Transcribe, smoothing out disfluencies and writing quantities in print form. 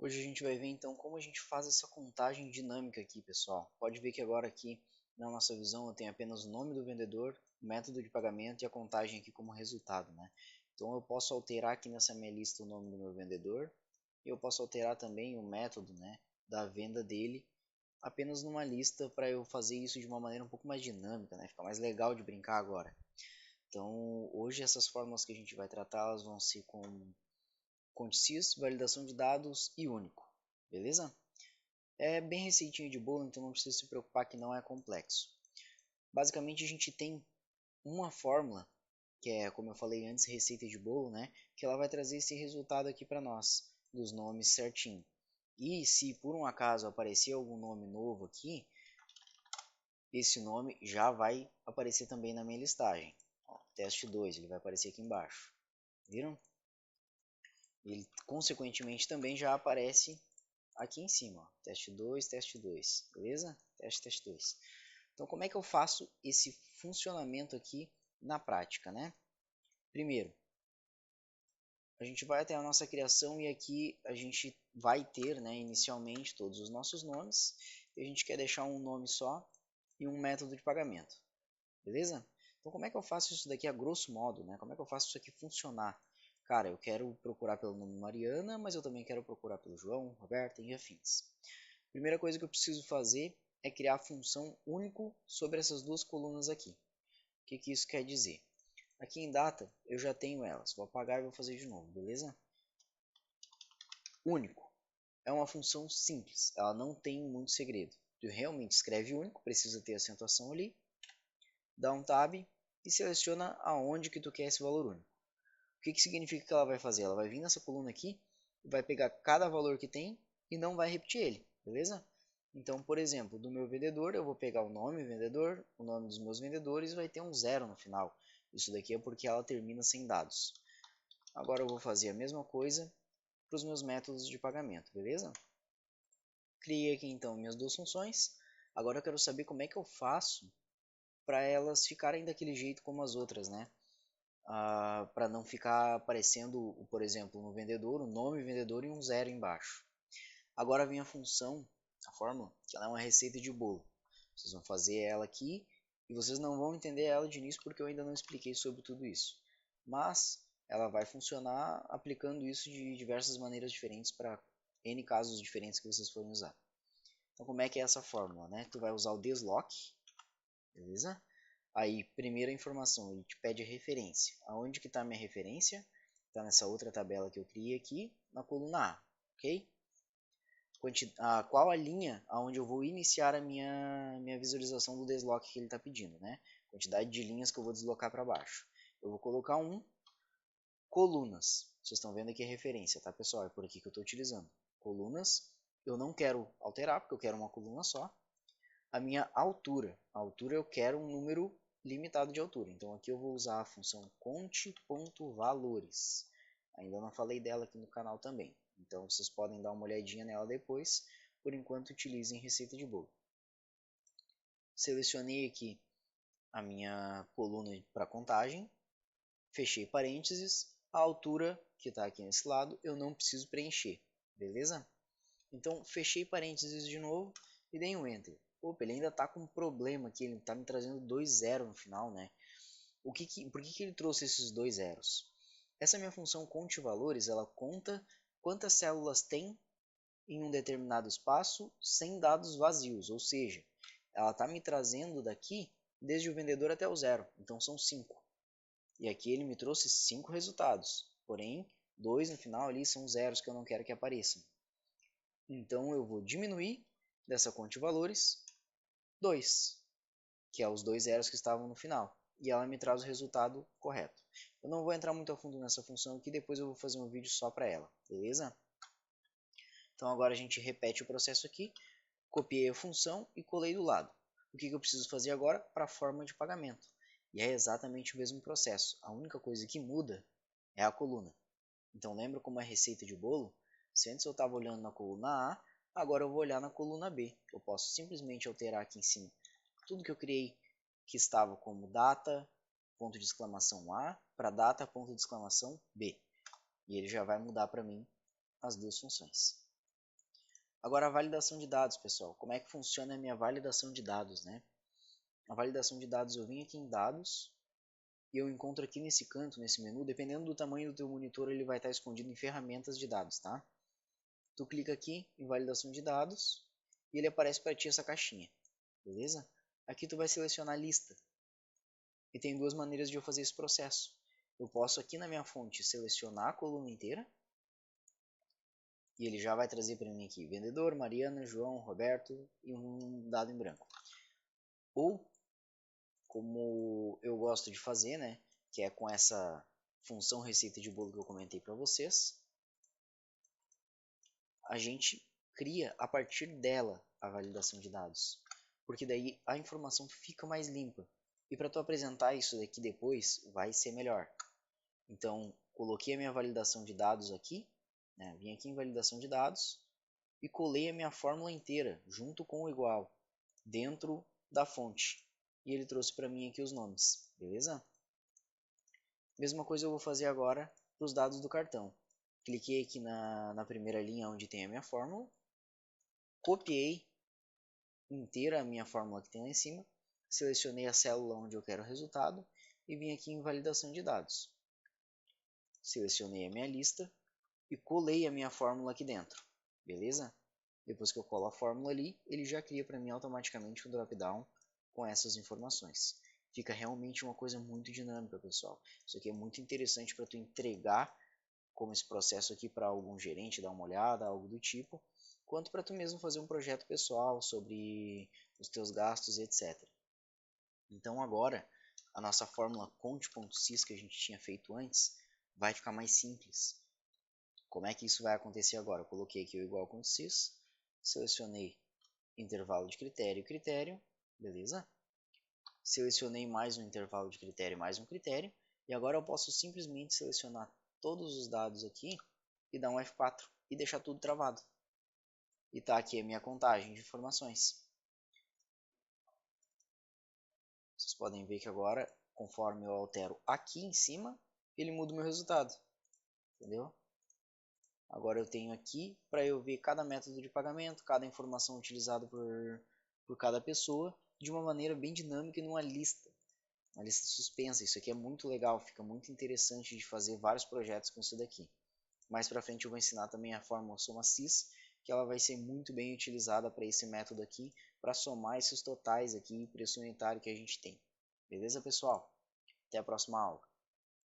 Hoje a gente vai ver então como a gente faz essa contagem dinâmica aqui, pessoal. Pode ver que agora aqui na nossa visão eu tenho apenas o nome do vendedor, o método de pagamento e a contagem aqui como resultado, né? Então eu posso alterar aqui nessa minha lista o nome do meu vendedor e eu posso alterar também o método, né, da venda dele apenas numa lista para eu fazer isso de uma maneira um pouco mais dinâmica, né? Fica mais legal de brincar agora. Então hoje essas fórmulas que a gente vai tratar elas vão ser com conticis, validação de dados e único, beleza? É bem receitinho de bolo, então não precisa se preocupar que não é complexo. Basicamente a gente tem uma fórmula, que é, como eu falei antes, receita de bolo, né? Que ela vai trazer esse resultado aqui para nós, dos nomes certinho. E se por um acaso aparecer algum nome novo aqui, esse nome já vai aparecer também na minha listagem. Ó, teste 2, ele vai aparecer aqui embaixo. Viram? Ele consequentemente também já aparece aqui em cima, ó, teste 2, beleza? Teste 2. Então, como é que eu faço esse funcionamento aqui na prática, né? Primeiro, a gente vai até a nossa criação e aqui a gente vai ter, né, inicialmente todos os nossos nomes. E a gente quer deixar um nome só e um método de pagamento, beleza? Então, como é que eu faço isso daqui a grosso modo, né? Como é que eu faço isso aqui funcionar? Cara, eu quero procurar pelo nome Mariana, mas eu também quero procurar pelo João, Roberta e afins. Primeira coisa que eu preciso fazer é criar a função único sobre essas duas colunas aqui. O que que isso quer dizer? Aqui em data eu já tenho elas, vou apagar e vou fazer de novo, beleza? Único é uma função simples, ela não tem muito segredo. Tu realmente escreve único, precisa ter acentuação ali, dá um tab e seleciona aonde que tu quer esse valor único. O que que significa que ela vai fazer? Ela vai vir nessa coluna aqui, vai pegar cada valor que tem e não vai repetir ele, beleza? Então, por exemplo, do meu vendedor, eu vou pegar o nome vendedor, o nome dos meus vendedores e vai ter um zero no final. Isso daqui é porque ela termina sem dados. Agora eu vou fazer a mesma coisa para os meus métodos de pagamento, beleza? Criei aqui então minhas duas funções. Agora eu quero saber como é que eu faço para elas ficarem daquele jeito como as outras, né? Para não ficar aparecendo, por exemplo, no vendedor, o nome vendedor e um zero embaixo. Agora vem a função, a fórmula, que ela é uma receita de bolo. Vocês vão fazer ela aqui e vocês não vão entender ela de início porque eu ainda não expliquei sobre tudo isso. Mas ela vai funcionar aplicando isso de diversas maneiras diferentes para N casos diferentes que vocês forem usar. Então como é que é essa fórmula, né? Tu vai usar o desloc, beleza? Aí, primeira informação, ele te pede a referência. Aonde que está a minha referência? Está nessa outra tabela que eu criei aqui, na coluna A, ok? Qual a linha aonde eu vou iniciar a minha visualização do desloque que ele está pedindo, né? Quantidade de linhas que eu vou deslocar para baixo. Eu vou colocar colunas. Vocês estão vendo aqui a referência, tá, pessoal? É por aqui que eu estou utilizando. Colunas, eu não quero alterar, porque eu quero uma coluna só. A minha altura. A altura eu quero um número limitado de altura. Então aqui eu vou usar a função conte.valores. Ainda não falei dela aqui no canal também. Então vocês podem dar uma olhadinha nela depois. Por enquanto utilizem receita de bolo. Selecionei aqui a minha coluna para contagem. Fechei parênteses. A altura que está aqui nesse lado eu não preciso preencher. Beleza? Então fechei parênteses de novo e dei um Enter. Opa, ele ainda está com um problema aqui, ele está me trazendo 2 zeros no final, né? Por que ele trouxe esses 2 zeros? Essa minha função conte valores, ela conta quantas células tem em um determinado espaço sem dados vazios, ou seja, ela está me trazendo daqui desde o vendedor até o zero, então são 5. E aqui ele me trouxe 5 resultados, porém 2 no final ali são zeros que eu não quero que apareçam. Então eu vou diminuir dessa conta de valores 2, que é os 2 zeros que estavam no final. E ela me traz o resultado correto. Eu não vou entrar muito a fundo nessa função aqui, depois eu vou fazer um vídeo só para ela, beleza? Então agora a gente repete o processo aqui, copiei a função e colei do lado. O que eu preciso fazer agora para a forma de pagamento? E é exatamente o mesmo processo, a única coisa que muda é a coluna. Então lembra como é receita de bolo? Se antes eu estava olhando na coluna A, agora eu vou olhar na coluna B. Eu posso simplesmente alterar aqui em cima tudo que eu criei que estava como data, ponto de exclamação A, para data, ponto de exclamação B. E ele já vai mudar para mim as duas funções. Agora a validação de dados, pessoal. Como é que funciona a minha validação de dados, né? A validação de dados, eu venho aqui em dados e eu encontro aqui nesse canto, nesse menu, dependendo do tamanho do teu monitor, ele vai estar escondido em ferramentas de dados, tá? Tu clica aqui em validação de dados e ele aparece para ti essa caixinha, beleza? Aqui tu vai selecionar lista e tem duas maneiras de eu fazer esse processo. Eu posso aqui na minha fonte selecionar a coluna inteira e ele já vai trazer para mim aqui vendedor, Mariana, João, Roberto e um dado em branco. Ou, como eu gosto de fazer, né, que é com essa função receita de bolo que eu comentei para vocês, a gente cria a partir dela a validação de dados, porque daí a informação fica mais limpa. E para tu apresentar isso daqui depois, vai ser melhor. Então, coloquei a minha validação de dados aqui, né, vim aqui em validação de dados e colei a minha fórmula inteira, junto com o igual, dentro da fonte. E ele trouxe para mim aqui os nomes, beleza? Mesma coisa eu vou fazer agora para os dados do cartão. Cliquei aqui na primeira linha onde tem a minha fórmula, copiei inteira a minha fórmula que tem lá em cima, selecionei a célula onde eu quero o resultado e vim aqui em validação de dados. Selecionei a minha lista e colei a minha fórmula aqui dentro, beleza? Depois que eu colo a fórmula ali, ele já cria para mim automaticamente um drop-down com essas informações. Fica realmente uma coisa muito dinâmica, pessoal. Isso aqui é muito interessante para tu entregar como esse processo aqui para algum gerente dar uma olhada, algo do tipo, quanto para tu mesmo fazer um projeto pessoal sobre os teus gastos, etc. Então agora, a nossa fórmula conte.sys que a gente tinha feito antes, vai ficar mais simples. Como é que isso vai acontecer agora? Eu coloquei aqui o igual com sys, selecionei intervalo de critério e critério, beleza? Selecionei mais um intervalo de critério e mais um critério, e agora eu posso simplesmente selecionar todos os dados aqui e dar um F4 e deixar tudo travado. E tá aqui a minha contagem de informações. Vocês podem ver que agora, conforme eu altero aqui em cima, ele muda o meu resultado. Entendeu? Agora eu tenho aqui para eu ver cada método de pagamento, cada informação utilizada por cada pessoa, de uma maneira bem dinâmica e numa lista. Uma lista suspensa. Isso aqui é muito legal, fica muito interessante de fazer vários projetos com isso daqui. Mais para frente eu vou ensinar também a fórmula soma-sys, que ela vai ser muito bem utilizada para esse método aqui, para somar esses totais aqui, preço unitário que a gente tem. Beleza, pessoal? Até a próxima aula.